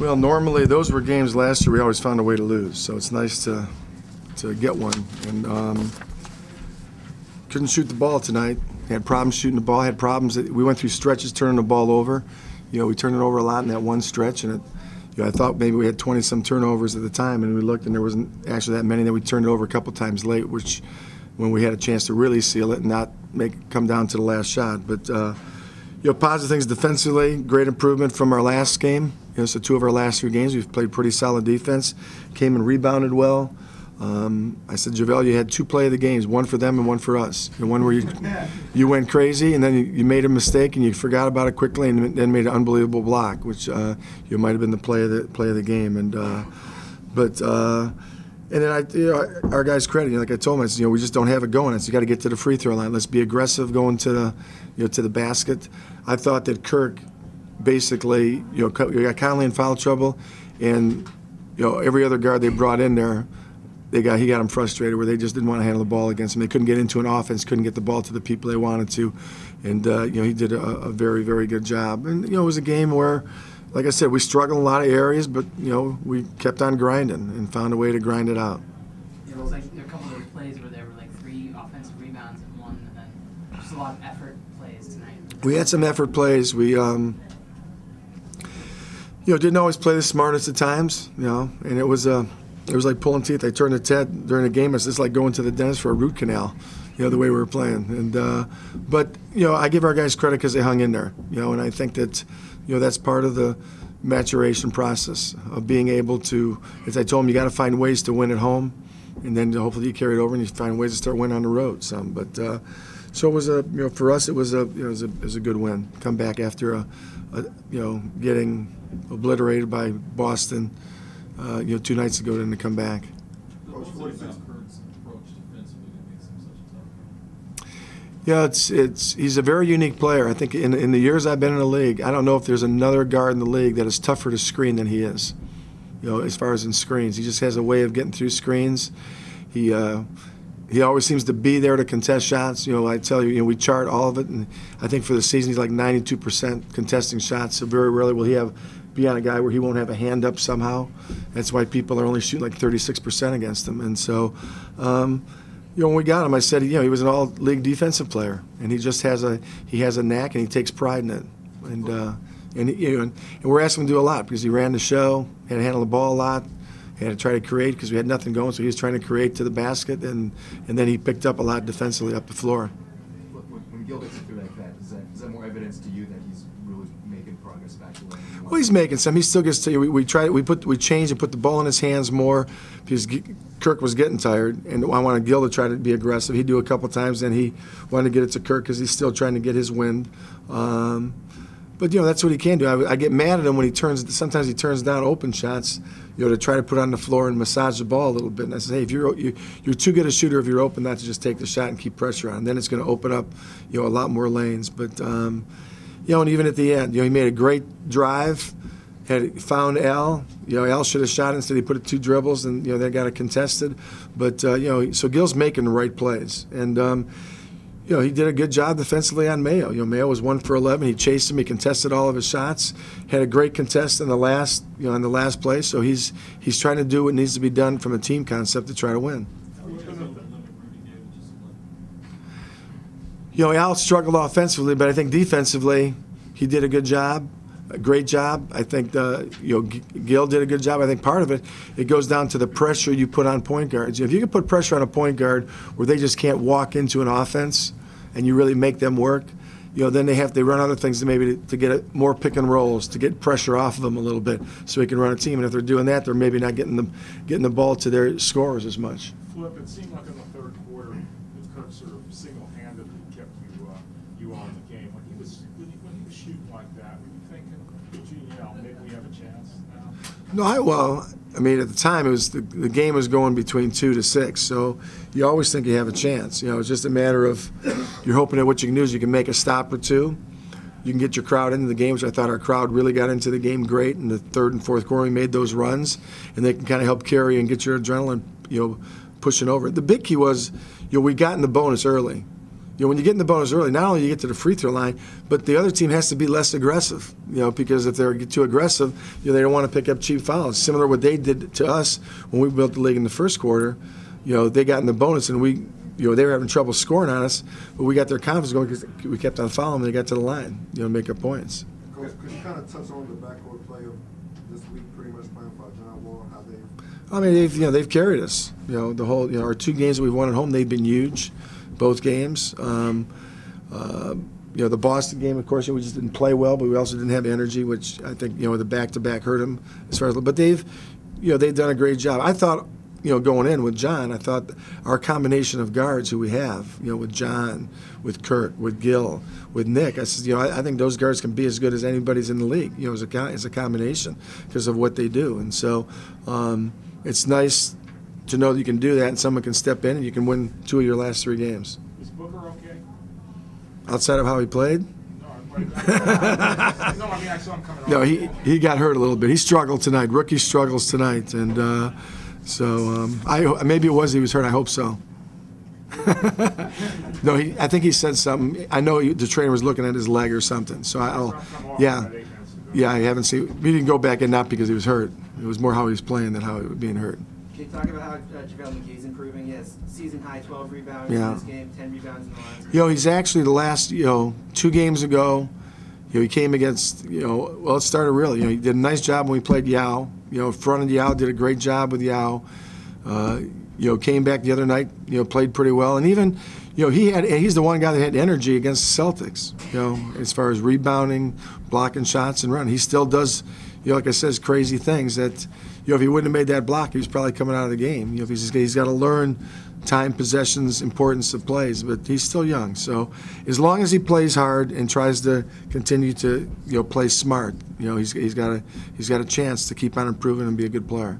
Well, normally those were games last year we always found a way to lose, so it's nice to get one. And couldn't shoot the ball tonight. Had problems shooting the ball. Had problems. We went through stretches turning the ball over. We turned it over a lot in that one stretch, and I thought maybe we had 20-some turnovers at the time, and we looked, and there wasn't actually that many. Then we turned it over a couple times late, which when we had a chance to really seal it and not make it come down to the last shot. But positive things defensively, great improvement from our last game. So 2 of our last 3 games, we've played pretty solid defense. Came and rebounded well. I said, JaVale, you had 2 play of the games, one for them and one for us. And one where you went crazy and then you made a mistake and you forgot about it quickly and then made an unbelievable block, which you might have been the play of the game. And then our guys' credit, like I told them, we just don't have it going. You got to get to the free throw line. Let's be aggressive going to the basket. I thought that Kirk basically, got Conley in foul trouble, and every other guard they brought in there, he got them frustrated where they just didn't want to handle the ball against him. They couldn't get into an offense, couldn't get the ball to the people they wanted to, and he did a very, very good job. And it was a game where, like I said, we struggled in a lot of areas, but we kept on grinding and found a way to grind it out. It was like a couple of those plays where there were like 3 offensive rebounds in one, and then just a lot of effort plays tonight. We had some effort plays. We didn't always play the smartest at times, and it was like pulling teeth. I turned to Ted during the game. It's just like going to the dentist for a root canal, the way we were playing. And but I give our guys credit because they hung in there, and I think that that's part of the maturation process of being able to. As I told them, you got to find ways to win at home, and then hopefully you carry it over and you find ways to start winning on the road some. But so it was for us it was a good win. Come back after getting obliterated by Boston, 2 nights ago, then to come back. Coach, what is Kirk's approach defensively that makes him such a tough Yeah, guy? he's a very unique player. I think in the years I've been in the league, I don't know if there's another guard in the league that is tougher to screen than he is. As far as in screens, he just has a way of getting through screens. He always seems to be there to contest shots. I tell you, we chart all of it, and I think for the season he's like 92% contesting shots. So very rarely will he be on a guy where he won't have a hand up somehow. That's why people are only shooting like 36% against him. And so, when we got him, I said, he was an all-league defensive player, and he just has a knack, and he takes pride in it. And we're asking him to do a lot because he ran the show, had to handle the ball a lot. Had to try to create because we had nothing going, so he was trying to create to the basket, and then he picked up a lot defensively up the floor. When Gil gets through like that, is that more evidence to you that he's really making progress back to where he wants? Well, he's making some. He still gets to. We changed and put the ball in his hands more because Kirk was getting tired, and I wanted Gil to try to be aggressive. He'd do a couple times, then he wanted to get it to Kirk because he's still trying to get his wind. But that's what he can do. I get mad at him when sometimes he turns down open shots, to try to put on the floor and massage the ball a little bit. And I say, hey, if you're too good a shooter if you're open not to just take the shot and keep pressure on. Then it's going to open up, a lot more lanes. But and even at the end, he made a great drive, had found Al. Al should have shot instead. He put it 2 dribbles, and they got it contested. But so Gil's making the right plays, and. He did a good job defensively on Mayo. Mayo was 1 for 11. He chased him. He contested all of his shots. Had a great contest in the last, in the last play. So he's trying to do what needs to be done from a team concept to try to win. Al struggled offensively, but I think defensively he did a good job. A great job. I think Gil did a good job. I think part of it goes down to the pressure you put on point guards. If you can put pressure on a point guard where they just can't walk into an offense, and you really make them work, then they run other things to get more pick and rolls, to get pressure off of them a little bit, so he can run a team. And if they're doing that, they're maybe not getting the ball to their scorers as much. Flip, it seemed like in the third quarter, that Kirk sort of single-handedly kept you on the game. When he was shooting like that, were you thinking, maybe we have a chance now? No, at the time, it was the game was going between 2 to 6, so you always think you have a chance. It's just a matter of you're hoping that what you can do is you can make a stop or 2. You can get your crowd into the game, which I thought our crowd really got into the game great in the 3rd and 4th quarter. We made those runs, and they can kind of help carry and get your adrenaline, pushing over. The big key was, we got in the bonus early. you know, when you get in the bonus early, not only you get to the free throw line, but the other team has to be less aggressive, you know, because if they're too aggressive, you know, they don't want to pick up cheap fouls. Similar to what they did to us when we built the league in the first quarter. You know, they got in the bonus and we, you know, they were having trouble scoring on us, but we got their confidence going because we kept on fouling and they got to the line, you know, make up points. Coach, could you kind of touch on the backcourt play of this week, pretty much playing for John Wall, how they? I mean, they've carried us. You know, the whole, you know, our 2 games that we've won at home, they've been huge, both games. You know, the Boston game, of course, we just didn't play well, but we also didn't have energy, which I think, you know, the back-to-back hurt them as far as. But they've done a great job. I thought, you know, going in with John, I thought our combination of guards who we have, you know, with John, with Kirk, with Gil, with Nick, I said, you know, I think those guards can be as good as anybody's in the league, you know, as a combination because of what they do. And so it's nice to know that you can do that and someone can step in and you can win 2 of your last 3 games. Is Booker okay? Outside of how he played? No, I mean, I saw him coming off. No, he got hurt a little bit. He struggled tonight. Rookie struggles tonight. And so maybe it was he was hurt. I hope so. No, I think he said something. I know the trainer was looking at his leg or something. So yeah, I haven't seen. We didn't go back in not because he was hurt. It was more how he was playing than how he was being hurt. Can you talk about how JaVale McGee's improving? He has season high 12 rebounds Yeah. in this game, 10 rebounds in the last. You know, he's actually the last, you know, 2 games ago. You know, he came against, you know, well, it started really. You know, he did a nice job when we played Yao. You know, fronted Yao, did a great job with Yao. You know, came back the other night, you know, played pretty well. And even, you know, he's the one guy that had energy against the Celtics, you know, as far as rebounding, blocking shots, and running. He still does, you know, like I said, crazy things that, you know, if he wouldn't have made that block, he was probably coming out of the game. You know, if he's got to learn time, possessions, importance of plays, but he's still young. So as long as he plays hard and tries to continue to, you know, play smart, you know, he's got a chance to keep on improving and be a good player.